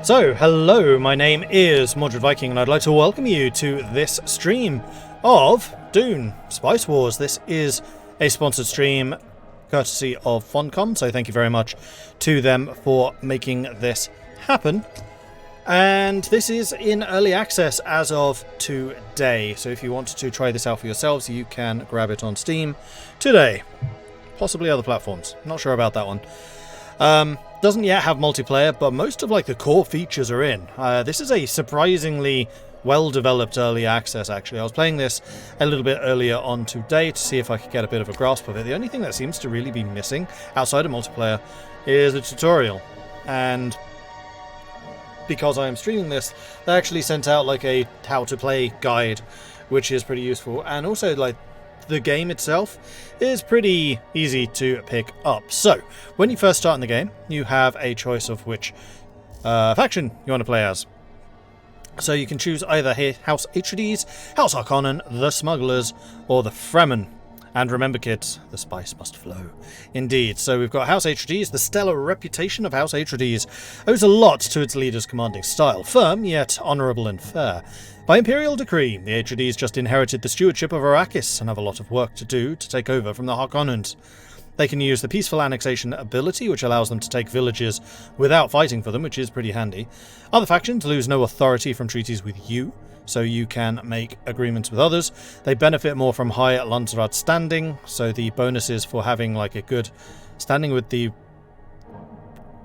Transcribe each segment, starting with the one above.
So, hello, my name is Mordred Viking, and I'd like to welcome you to this stream of Dune Spice Wars. This is a sponsored stream courtesy of Funcom, so thank you very much to them for making this happen. And this is in early access as of today, so if you want to try this out for yourselves, you can grab it on Steam today. Possibly other platforms, not sure about that one. Doesn't yet have multiplayer, but most of the core features are in. This is a surprisingly well-developed early access, actually. I was playing this a little bit earlier on today to see if I could get a bit of a grasp of it. The only thing that seems to really be missing outside of multiplayer is a tutorial. And because I am streaming this, they actually sent out a how-to-play guide, which is pretty useful. And also, the game itself is pretty easy to pick up. So, when you first start in the game, you have a choice of which faction you want to play as. So you can choose either House Atreides, House Harkonnen, the Smugglers, or the Fremen. And remember, kids, the spice must flow. Indeed. So we've got House Atreides. The stellar reputation of House Atreides owes a lot to its leader's commanding style, firm yet honourable and fair. By imperial decree, the Atreides just inherited the stewardship of Arrakis and have a lot of work to do to take over from the Harkonnens. They can use the peaceful annexation ability, which allows them to take villages without fighting for them, which is pretty handy. Other factions lose no authority from treaties with you, so you can make agreements with others. They benefit more from high Landsraad standing, so the bonuses for having a good standing with the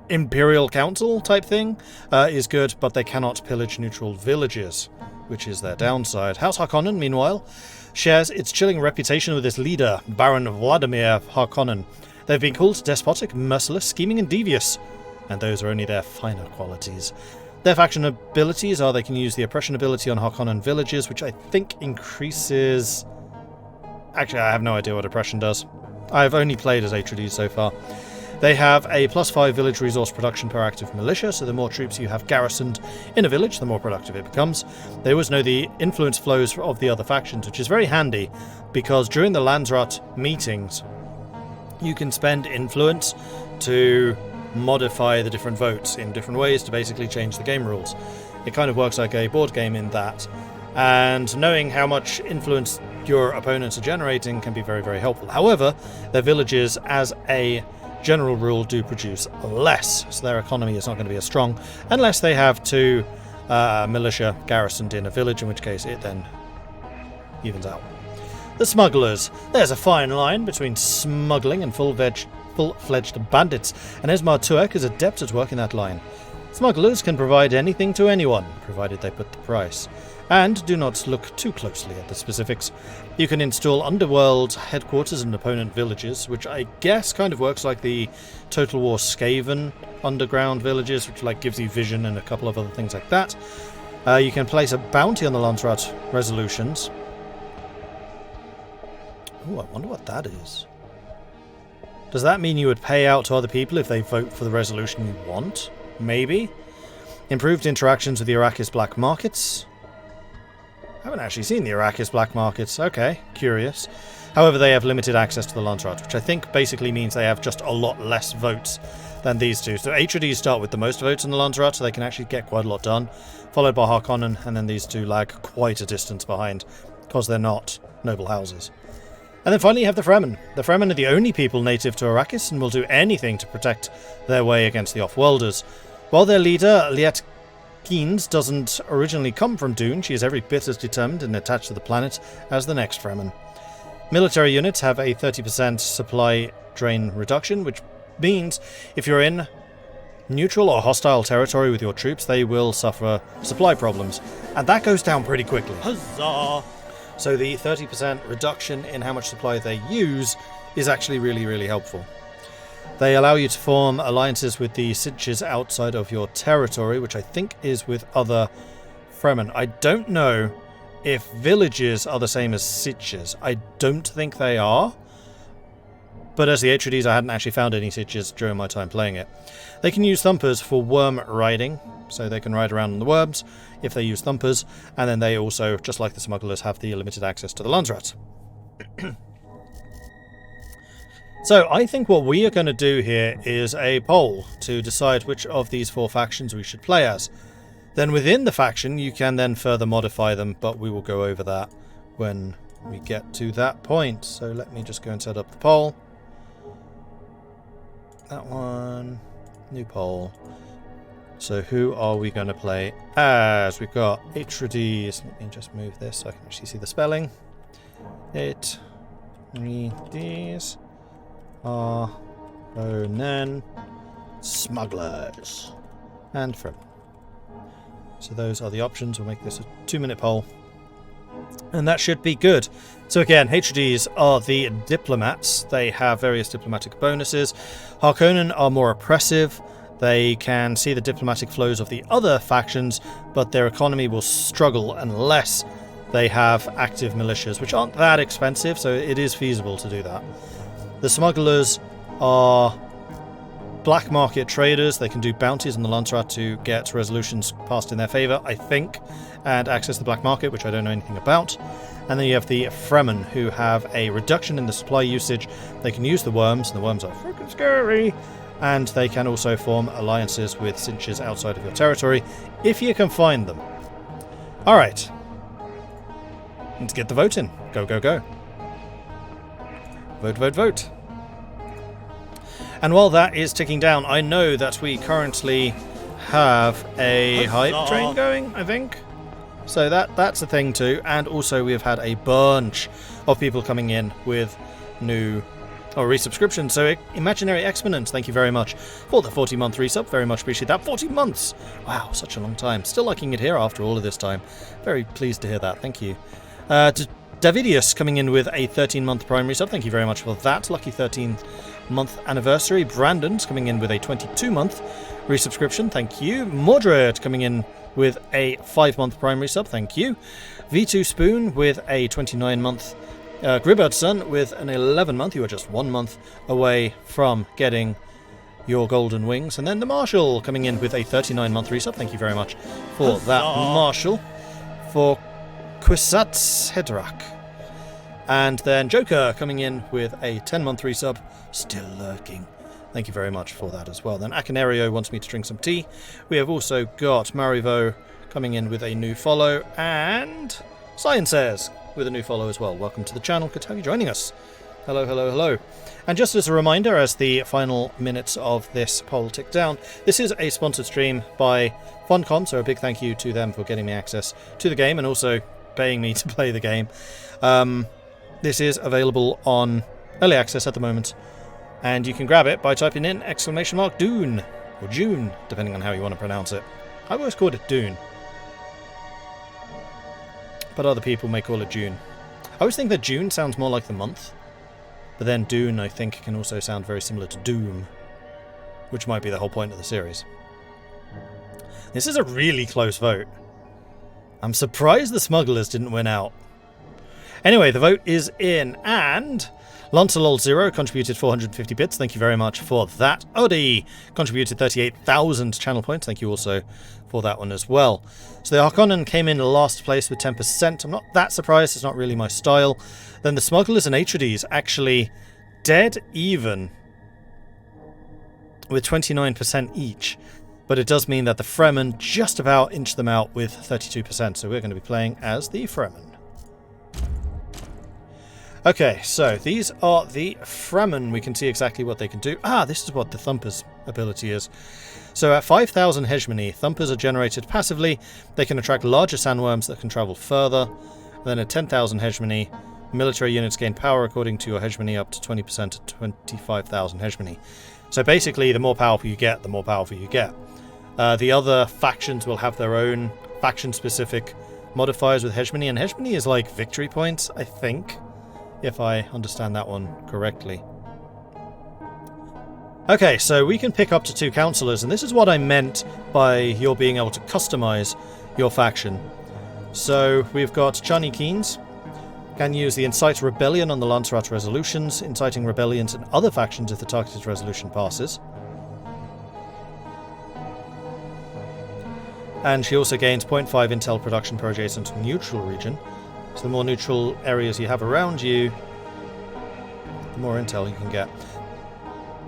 Imperial Council type thing is good, but they cannot pillage neutral villages, which is their downside. House Harkonnen, meanwhile, shares its chilling reputation with its leader, Baron Vladimir Harkonnen. They've been called despotic, merciless, scheming, and devious, and those are only their finer qualities. Their faction abilities are they can use the oppression ability on Harkonnen villages, which I think increases... Actually, I have no idea what oppression does. I've only played as Atreides so far. They have a +5 village resource production per active militia, so the more troops you have garrisoned in a village, the more productive it becomes. They always know the influence flows of the other factions, which is very handy, because during the Landsraad meetings, you can spend influence to modify the different votes in different ways to basically change the game rules. It kind of works like a board game in that, and knowing how much influence your opponents are generating can be very, very helpful. However, their villages, as a general rule, do produce less, so their economy is not going to be as strong unless they have two militia garrisoned in a village, in which case it then evens out. The Smugglers. There's a fine line between smuggling and full-fledged bandits, and Esmar Tuek is adept at working that line. Smugglers can provide anything to anyone, provided they put the price. And do not look too closely at the specifics. You can install underworld headquarters in opponent villages, which I guess kind of works like the Total War Skaven underground villages, which gives you vision and a couple of other things like that. You can place a bounty on the Landsraad resolutions. Oh, I wonder what that is. Does that mean you would pay out to other people if they vote for the resolution you want? Maybe. Improved interactions with the Arrakis black markets. I haven't actually seen the Arrakis black markets. Okay, curious. However, they have limited access to the Landsraad, which I think basically means they have just a lot less votes than these two. So Atreides start with the most votes in the Landsraad, so they can actually get quite a lot done, followed by Harkonnen, and then these two lag quite a distance behind, because they're not noble houses. And then finally you have the Fremen. The Fremen are the only people native to Arrakis, and will do anything to protect their way against the Off-Worlders. While their leader, Liet Kynes, doesn't originally come from Dune, she is every bit as determined and attached to the planet as the next Fremen. Military units have a 30% supply drain reduction, which means if you're in neutral or hostile territory with your troops, they will suffer supply problems. And that goes down pretty quickly. Huzzah! So the 30% reduction in how much supply they use is actually really, really helpful. They allow you to form alliances with the sitches outside of your territory, which I think is with other Fremen. I don't know if villages are the same as sitches. I don't think they are. But as the Atreides, I hadn't actually found any sitches during my time playing it. They can use thumpers for worm riding, so they can ride around on the worms if they use thumpers, and then they also, just like the Smugglers, have the limited access to the Landsraad. So I think what we are going to do here is a poll to decide which of these 4 factions we should play as. Then within the faction you can then further modify them, but we will go over that when we get to that point. So let me just go and set up the poll. That one. New poll. So who are we going to play as? We've got Atreides. Let me just move this so I can actually see the spelling. Atreides. Ronen. Smugglers. And Fremen. So those are the options. We'll make this a 2-minute poll. And that should be good. So again, Atreides are the diplomats. They have various diplomatic bonuses. Harkonnen are more oppressive. They can see the diplomatic flows of the other factions, but their economy will struggle unless they have active militias, which aren't that expensive, so it is feasible to do that. The smugglers are black market traders. They can do bounties on the Landsraad to get resolutions passed in their favour, I think, and access the black market, which I don't know anything about. And then you have the Fremen, who have a reduction in the supply usage. They can use the worms, and the worms are freaking scary. And they can also form alliances with cinches outside of your territory, if you can find them. Alright. Let's get the vote in. Go, go, go. Vote, vote, vote. And while that is ticking down, I know that we currently have a hype train going, I think. So that's a thing too. And also we have had a bunch of people coming in with new resubscription. So Imaginary Exponent, thank you very much for the 40-month resub. Very much appreciate that. 40 months! Wow, such a long time. Still liking it here after all of this time. Very pleased to hear that. Thank you. Davidius coming in with a 13-month Prime resub. Thank you very much for that. Lucky 13th month anniversary. Brandon's coming in with a 22-month resubscription. Thank you. Mordred coming in with a 5-month Prime resub. Thank you. V2 Spoon with a 29-month. Gribardson with an 11-month. You are just 1 month away from getting your golden wings. And then the Marshal coming in with a 39-month resub. Thank you very much for that, Marshal. For Quisatz Hedrak. And then Joker coming in with a 10-month resub. Still lurking. Thank you very much for that as well. Then Akenario wants me to drink some tea. We have also got Marivo coming in with a new follow. And Science Says with a new follow as well. Welcome to the channel. Good to have you joining us. Hello, hello, hello. And just as a reminder, as the final minutes of this poll tick down, this is a sponsored stream by Funcom, so a big thank you to them for getting me access to the game and also paying me to play the game. This is available on early access at the moment, and you can grab it by typing in !Dune, or June, depending on how you want to pronounce it. I always called it Dune, but other people may call it June. I always think that June sounds more like the month, but then Dune, I think, can also sound very similar to Doom, which might be the whole point of the series. This is a really close vote. I'm surprised the smugglers didn't win out. Anyway, the vote is in, and Lancelot0 contributed 450 bits. Thank you very much for that. Odie contributed 38,000 channel points. Thank you also for that one as well. So the Harkonnen came in last place with 10%. I'm not that surprised. It's not really my style. Then the smugglers and Atreides actually dead even with 29% each. But it does mean that the Fremen just about inch them out with 32%. So we're going to be playing as the Fremen. Okay, so these are the Fremen. We can see exactly what they can do. Ah, this is what the Thumper's ability is. So at 5,000 hegemony, Thumpers are generated passively. They can attract larger sandworms that can travel further. And then at 10,000 hegemony, military units gain power according to your hegemony up to 20% at 25,000 hegemony. So basically, the more powerful you get, the more powerful you get. The other factions will have their own faction-specific modifiers with hegemony, and hegemony is like victory points, I think, if I understand that one correctly. Okay, so we can pick up to 2 councillors, and this is what I meant by your being able to customize your faction. So we've got Chani Keynes. Can use the Incite Rebellion on the Landsraad resolutions, inciting rebellions in other factions if the targeted resolution passes. And she also gains 0.5 intel production per adjacent neutral region. So the more neutral areas you have around you, the the more intel you can get.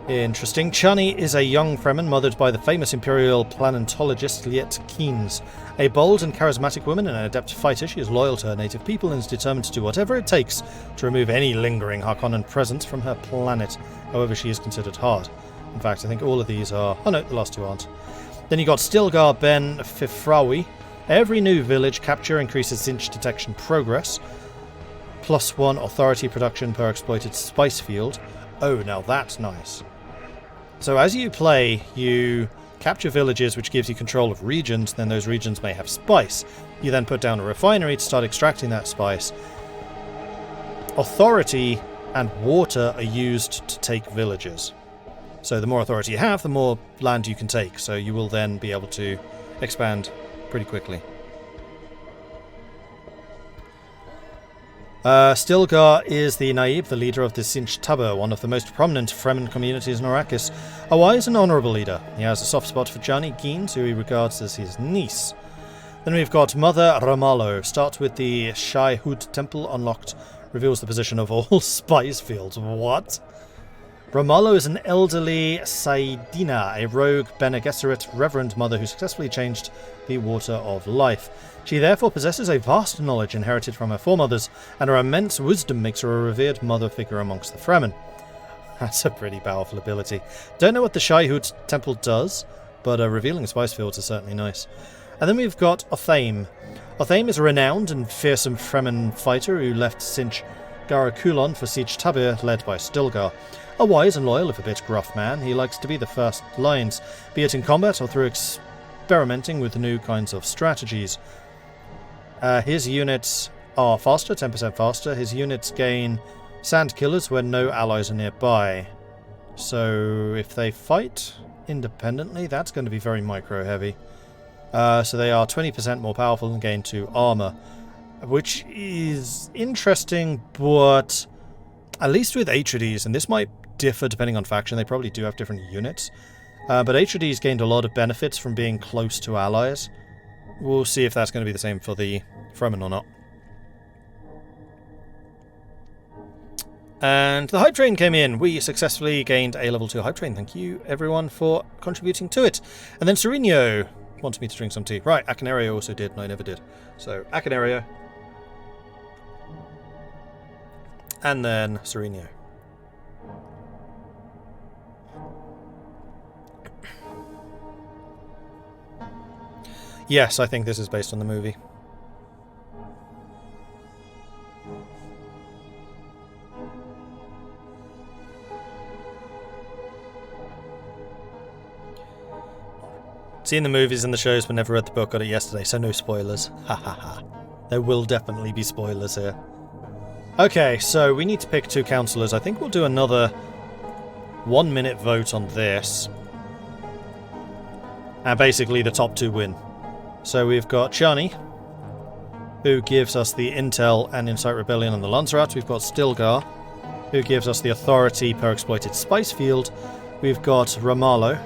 Interesting. Chani is a young Fremen mothered by the famous Imperial planetologist Liet Keynes. A bold and charismatic woman and an adept fighter, she is loyal to her native people and is determined to do whatever it takes to remove any lingering Harkonnen presence from her planet. However, she is considered hard. In fact, I think all of these are... Oh no, the last two aren't. Then you got Stilgar Ben Fifrawi. Every new village capture increases Sinch detection progress. +1 authority production per exploited spice field. Oh, now that's nice. So as you play, you capture villages, which gives you control of regions. Then those regions may have spice. You then put down a refinery to start extracting that spice. Authority and water are used to take villages. So the more authority you have, the more land you can take. So you will then be able to expand pretty quickly. Stilgar is the Naib, the leader of the Sinch Tabur, one of the most prominent Fremen communities in Arrakis. A wise and honourable leader. He has a soft spot for Chani Keynes, who he regards as his niece. Then we've got Mother Ramallo. Start with the Shai Hud Temple unlocked. Reveals the position of all spice fields. What? Ramallo is an elderly Saidina, a rogue Bene Gesserit reverend mother who successfully changed the water of life. She therefore possesses a vast knowledge inherited from her foremothers, and her immense wisdom makes her a revered mother figure amongst the Fremen. That's a pretty powerful ability. Don't know what the Shai-Hud Temple does, but revealing spice fields is certainly nice. And then we've got Othame. Othame is a renowned and fearsome Fremen fighter who left Sinch Garakulon for Siege Tabir, led by Stilgar. A wise and loyal, if a bit gruff man, he likes to be the first lines, be it in combat or through experimenting with new kinds of strategies. His units are faster, 10% faster. His units gain sand killers when no allies are nearby. So if they fight independently, that's going to be very micro heavy. So they are 20% more powerful and gain 2 armor, which is interesting, but at least with Atreides, and this might differ depending on faction, they probably do have different units, but Atreides gained a lot of benefits from being close to allies. We'll see if that's going to be the same for the Fremen or not. And the hype train came in. We successfully gained a level 2 hype train. Thank you, everyone, for contributing to it. And then Sereno wants me to drink some tea. Right, Akinario also did, and I never did. So, Akinario. And then Sereno. Yes, I think this is based on the movie. Seen the movies and the shows but never read the book, got it yesterday, so no spoilers. Ha ha ha. There will definitely be spoilers here. Okay, so we need to pick 2 councillors. I think we'll do another 1-minute vote on this. And basically the top 2 win. So we've got Chani, who gives us the intel and incite rebellion on the Lanzarat. We've got Stilgar, who gives us the authority per exploited spice field. We've got Ramallo,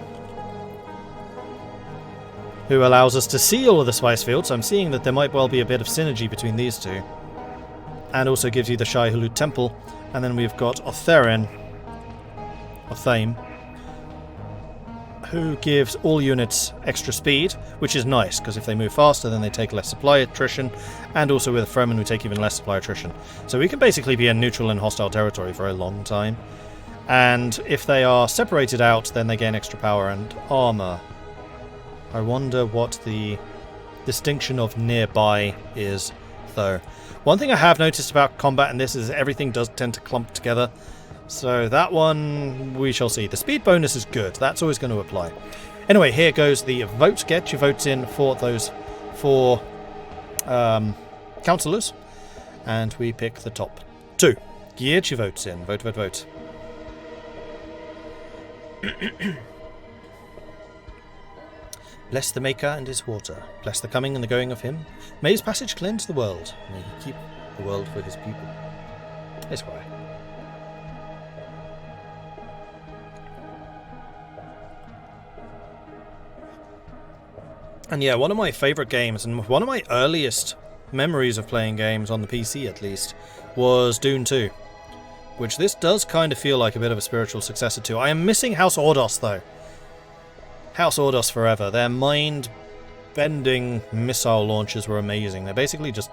who allows us to see all of the spice fields. So I'm seeing that there might well be a bit of synergy between these two. And also gives you the Shai-Hulud Temple. And then we've got Othame, who gives all units extra speed, which is nice, because if they move faster, then they take less supply attrition, and also with a Fremen, we take even less supply attrition. So we can basically be in neutral and hostile territory for a long time. And if they are separated out, then they gain extra power and armor. I wonder what the distinction of nearby is, though. One thing I have noticed about combat in this is everything does tend to clump together. So that one, we shall see. The speed bonus is good. That's always going to apply. Anyway, here goes the vote. Get your votes in for those 4 councillors. And we pick the top 2. Get your votes in. Vote, vote, vote. Bless the Maker and his water. Bless the coming and the going of him. May his passage cleanse the world. May he keep the world for his people. Esquire. And yeah, one of my favourite games, and one of my earliest memories of playing games, on the PC at least, was Dune 2. which this does kind of feel like a bit of a spiritual successor to. I am missing House Ordos, though. House Ordos forever. Their mind-bending missile launchers were amazing. They basically just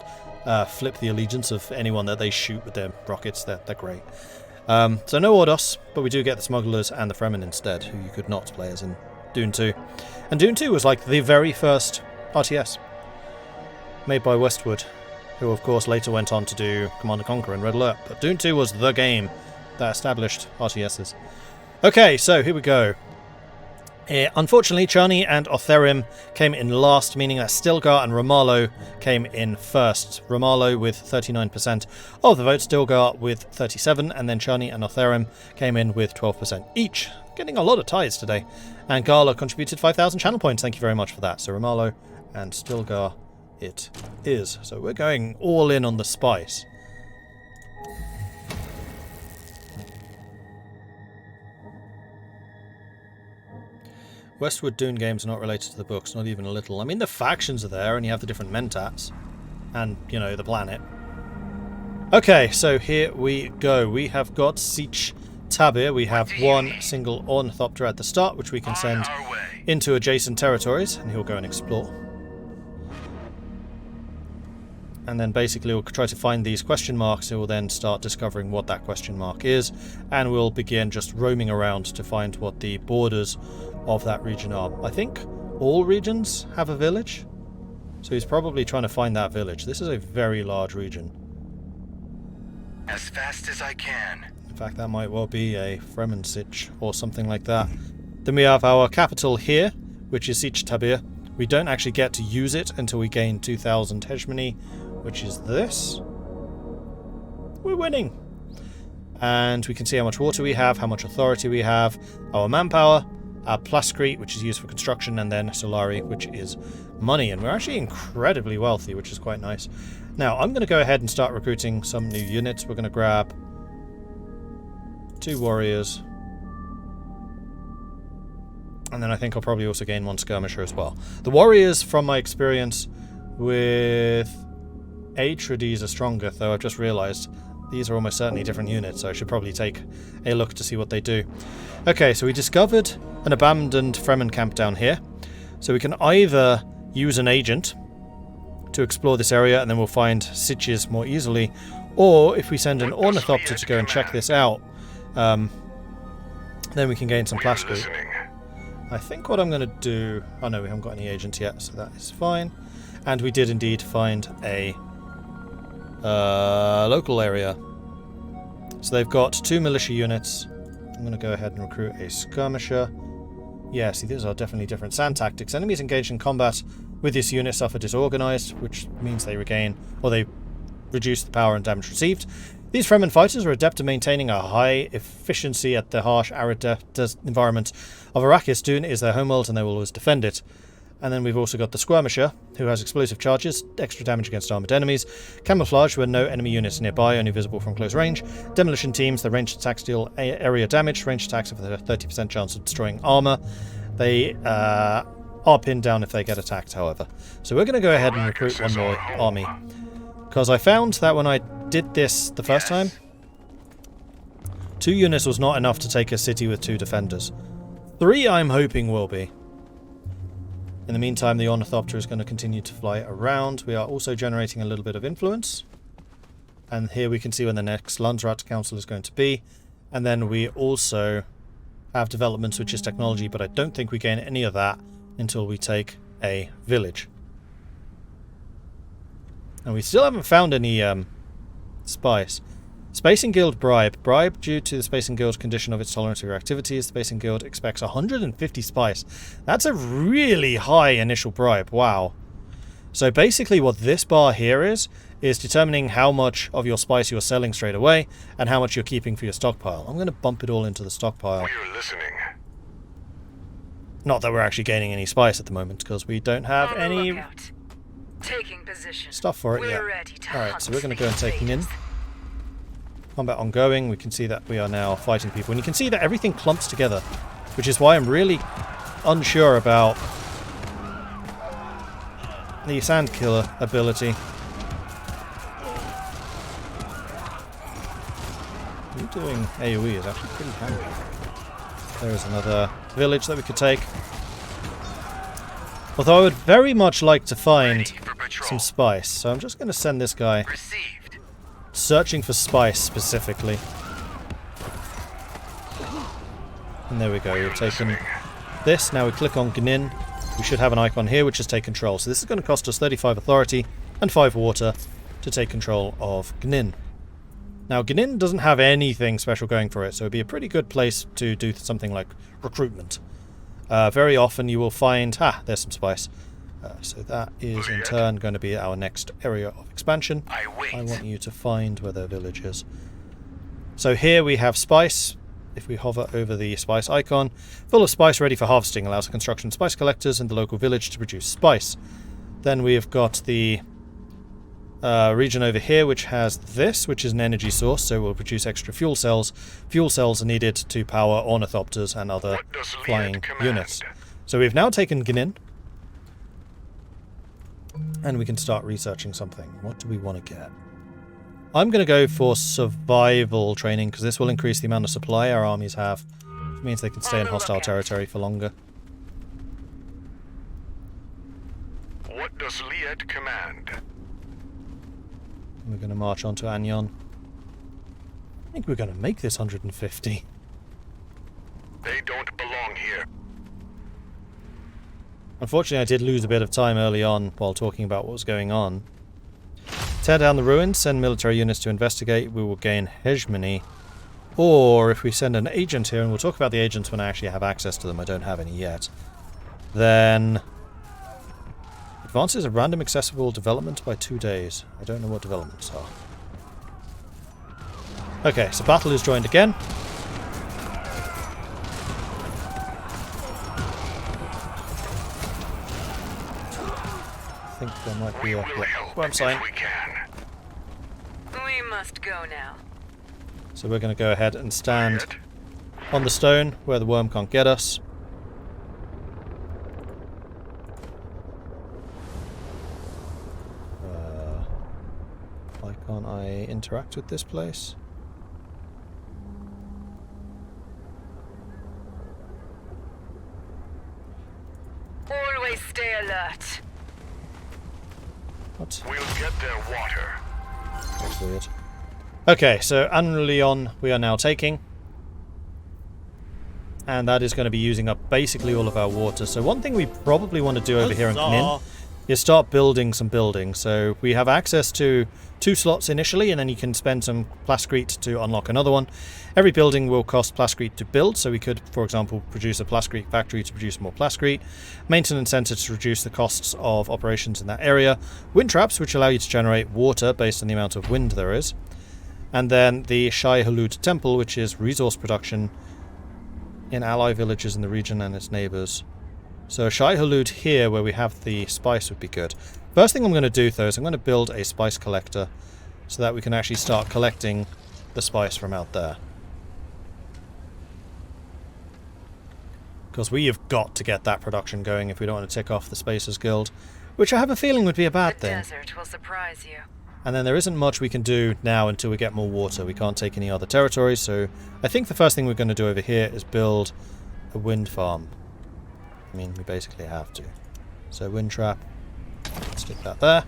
flip the allegiance of anyone that they shoot with their rockets. They're great. So no Ordos, but we do get the Smugglers and the Fremen instead, who you could not play as in Dune 2. And Dune 2 was like the very first RTS, made by Westwood, who of course later went on to do Command & Conquer and Red Alert. But Dune 2 was the game that established RTSs. Okay, so here we go. Unfortunately, Chani and Otherim came in last, meaning that Stilgar and Ramallo came in first. Ramallo with 39% of the vote, Stilgar with 37%, and then Chani and Otherim came in with 12% each. Getting a lot of ties today. And Gala contributed 5,000 channel points. Thank you very much for that. So Ramallo and Stilgar it is. So we're going all in on the spice. Westwood Dune games are not related to the books, not even a little. I mean, the factions are there, and you have the different mentats. And, you know, the planet. Okay, so here we go. We have got Siege Tabir. We have one single Ornithopter at the start, which we can send into adjacent territories, and he'll go and explore. And then basically we'll try to find these question marks, and we'll then start discovering what that question mark is, and we'll begin just roaming around to find what the borders of that region are. I think all regions have a village, so he's probably trying to find that village. This is a very large region. As fast as I can. In fact, that might well be a Fremen Sich or something like that. Then we have our capital here, which is Siege Tabir. We don't actually get to use it until we gain 2,000 hegemony, which is this. We're winning. And we can see how much water we have, how much authority we have, our manpower, our plascrete, which is used for construction, and then solari, which is money. And we're actually incredibly wealthy, which is quite nice. Now, I'm going to go ahead and start recruiting some new units. We're going to grab 2 warriors. And then I think I'll probably also gain 1 skirmisher as well. The warriors, from my experience with Atreides, are stronger, though I've just realised these are almost certainly different units, so I should probably take a look to see what they do. Okay, so we discovered an abandoned Fremen camp down here. So we can either use an agent to explore this area, and then we'll find sitches more easily, or if we send an Ornithopter to go and check this out, then we can gain some plascrete. I think what I'm going to do... Oh no, we haven't got any agents yet, so that is fine. And we did indeed find a local area. So they've got 2 militia units. I'm going to go ahead and recruit a skirmisher. Yeah, see, these are definitely different. Sand tactics. Enemies engaged in combat with this unit suffer disorganized, which means they regain, or they reduce the power and damage received. These Fremen fighters are adept at maintaining a high efficiency at the harsh, arid environment of Arrakis. Dune is their homeworld, and they will always defend it. And then we've also got the Skirmisher, who has explosive charges, extra damage against armoured enemies, camouflage when no enemy units nearby, only visible from close range, demolition teams, the ranged attacks deal area damage, ranged attacks have a 30% chance of destroying armour. They are pinned down if they get attacked, however. So we're going to go ahead and recruit 1 more army. Because I found that when I did this the first time, 2 units was not enough to take a city with 2 defenders. 3 I'm hoping will be. In the meantime, the Ornithopter is going to continue to fly around. We are also generating a little bit of influence. And here we can see when the next Landsrat Council is going to be. And then we also have developments, which is technology, but I don't think we gain any of that until we take a village. And we still haven't found any spice. Spacing Guild bribe. Bribe due to the Spacing Guild's condition of its tolerance for your activities. The Spacing Guild expects 150 spice. That's a really high initial bribe. Wow. So basically what this bar here is determining how much of your spice you're selling straight away and how much you're keeping for your stockpile. I'm going to bump it all into the stockpile. We're listening. Not that we're actually gaining any spice at the moment, because we don't have any taking position. Stuff for it yet. Alright, so we're going to go and take him in. Combat ongoing. We can see that we are now fighting people. And you can see that everything clumps together, which is why I'm really unsure about the Sandkiller ability. Ooh, doing AoE is actually pretty handy. There's another village that we could take. Although I would very much like to find some spice, so I'm just going to send this guy searching for spice specifically. And there we go, we've taken this. Now we click on Gnin. We should have an icon here which is take control. So this is going to cost us 35 authority and 5 water to take control of Gnin. Now Gnin doesn't have anything special going for it, so it'd be a pretty good place to do something like recruitment. Very often you will find... there's some spice. So that is in turn going to be our next area of expansion. I want you to find where their village is. So here we have spice. If we hover over the spice icon, full of spice ready for harvesting, allows the construction of spice collectors in the local village to produce spice. Then we have got the region over here which has this, which is an energy source, so we'll produce extra fuel cells. Fuel cells are needed to power ornithopters and other flying units. So we've now taken Gnin, and we can start researching something. What do we want to get? I'm going to go for survival training, because this will increase the amount of supply our armies have, which means they can stay in hostile territory for longer. What does Liet command? We're going to march on to Anyon. I think we're going to make this 150. They don't belong here. Unfortunately, I did lose a bit of time early on while talking about what was going on. Tear down the ruins, send military units to investigate, we will gain hegemony. Or if we send an agent here, and we'll talk about the agents when I actually have access to them, I don't have any yet, then advances a random accessible development by 2 days. I don't know what developments are. Okay, so battle is joined again. I think there might be a worm sign. We must go now. So we're going to go ahead and stand on the stone where the worm can't get us. Why can't I interact with this place? Always stay alert. What? We'll get their water. That's weird. Okay, so Anrion we are now taking. And that is going to be using up basically all of our water. So one thing we probably want to do over here in Knin is start building some buildings. So we have access to 2 slots initially, and then you can spend some plascrete to unlock another one. Every building will cost plascrete to build, so we could, for example, produce a plascrete factory to produce more plascrete. Maintenance center to reduce the costs of operations in that area. Wind traps, which allow you to generate water based on the amount of wind there is. And then the Shai Hulud Temple, which is resource production in ally villages in the region and its neighbours. So Shai Hulud here, where we have the spice, would be good. First thing I'm going to do, though, is I'm going to build a spice collector so that we can actually start collecting the spice from out there. Because we have got to get that production going if we don't want to tick off the Spacers Guild, which I have a feeling would be a bad thing. The desert will surprise you. And then there isn't much we can do now until we get more water. We can't take any other territories, so I think the first thing we're going to do over here is build a wind farm. I mean, we basically have to. So wind trap, stick that there.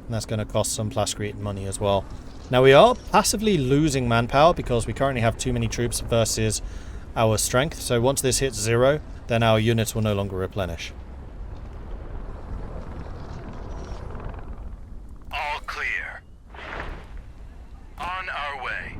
And that's going to cost some plascrete money as well. Now we are passively losing manpower because we currently have too many troops versus our strength. So once this hits 0, then our units will no longer replenish. All clear. On our way.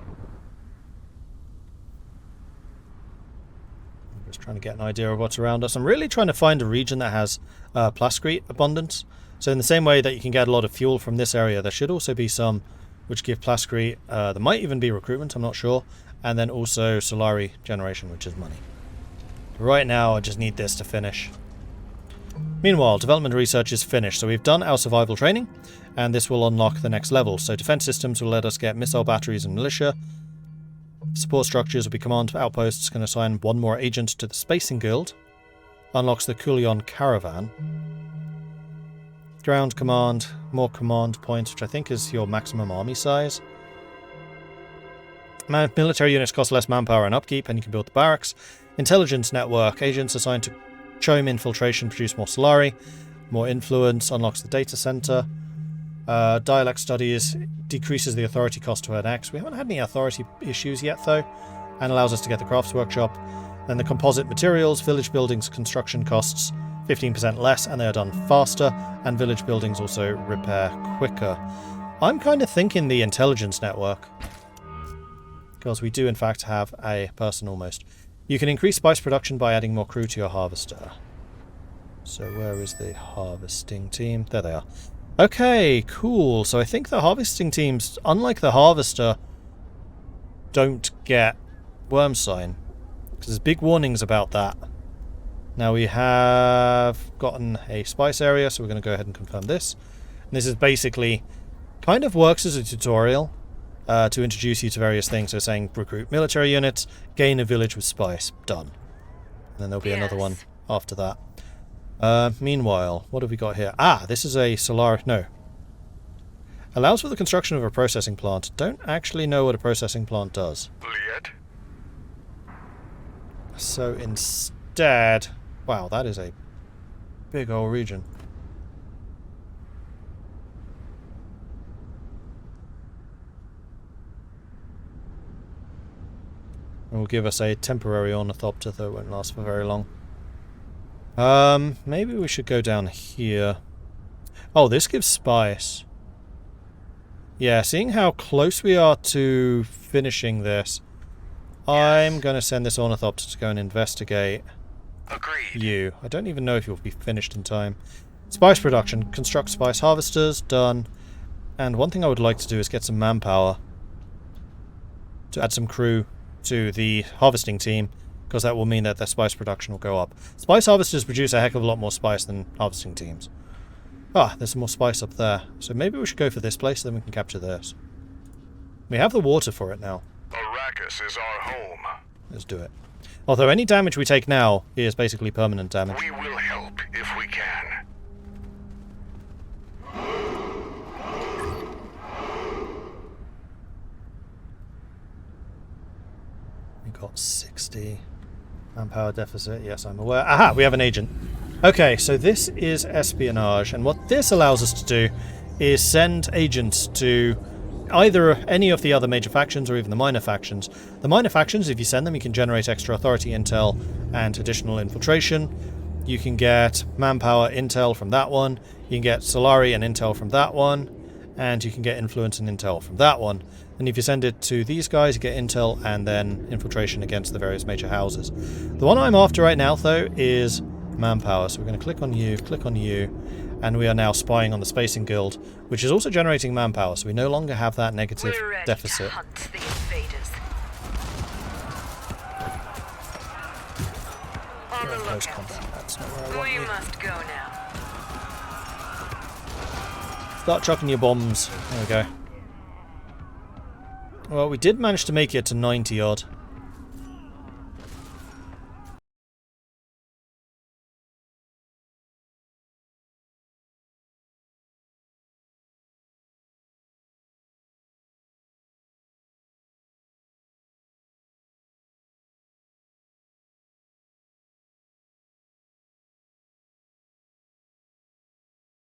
I'm just trying to get an idea of what's around us. I'm really trying to find a region that has plascrete abundance. So in the same way that you can get a lot of fuel from this area, there should also be some which give plascrete. There might even be recruitment, I'm not sure. And then also Solari generation, which is money. Right now, I just need this to finish. Meanwhile, development research is finished, so we've done our survival training, and this will unlock the next level. So defense systems will let us get missile batteries and militia. Support structures will be command outposts, can assign 1 more agent to the Spacing Guild. Unlocks the Kulion Caravan. Ground command, more command points, which I think is your maximum army size. Military units cost less manpower and upkeep, and you can build the barracks. Intelligence network. Agents assigned to Chome infiltration produce more Solari. More influence unlocks the data center. Dialect studies decreases the authority cost to an X. We haven't had any authority issues yet, though, and allows us to get the crafts workshop. Then the composite materials. Village buildings construction costs 15% less, and they are done faster. And village buildings also repair quicker. I'm kind of thinking the intelligence network, because we do in fact have a person almost. You can increase spice production by adding more crew to your harvester. So where is the harvesting team? There they are. Okay, cool. So I think the harvesting teams, unlike the harvester, don't get worm sign. Because there's big warnings about that. Now we have gotten a spice area, so we're going to go ahead and confirm this. And this is basically kind of works as a tutorial to introduce you to various things. So saying recruit military units, gain a village with spice. Done. And then there'll be another one after that. Meanwhile, what have we got here? Ah, this is a solar... No. Allows for the construction of a processing plant. Don't actually know what a processing plant does. Liet? So instead... Wow, that is a big old region. It will give us a temporary ornithopter, though it won't last for very long. Maybe we should go down here. Oh, this gives spice. Yeah, seeing how close we are to finishing this, I'm going to send this ornithopter to go and investigate you. I don't even know if you'll be finished in time. Spice production. Construct spice harvesters. Done. And one thing I would like to do is get some manpower to add some crew to the harvesting team, because that will mean that their spice production will go up. Spice harvesters produce a heck of a lot more spice than harvesting teams. Ah, there's some more spice up there. So maybe we should go for this place, then we can capture this. We have the water for it now. Arrakis is our home. Let's do it. Although any damage we take now is basically permanent damage. We will help if we can. We got 60 manpower deficit. Yes, I'm aware. Aha, we have an agent. Okay, so this is espionage, and what this allows us to do is send agents to either any of the other major factions or even the minor factions. The minor factions, if you send them, you can generate extra authority intel and additional infiltration. You can get manpower intel from that one. You can get Solari and intel from that one. And you can get influence and intel from that one. And if you send it to these guys, you get intel and then infiltration against the various major houses. The one I'm after right now, though, is manpower. So we're going to click on you, and we are now spying on the Spacing Guild, which is also generating manpower, so we no longer have that negative deficit. To hunt the invaders. On the Close lookout. combat. That's not where I want We you. must go now. Start chucking your bombs. There we go. Well, we did manage to make it to 90 odd.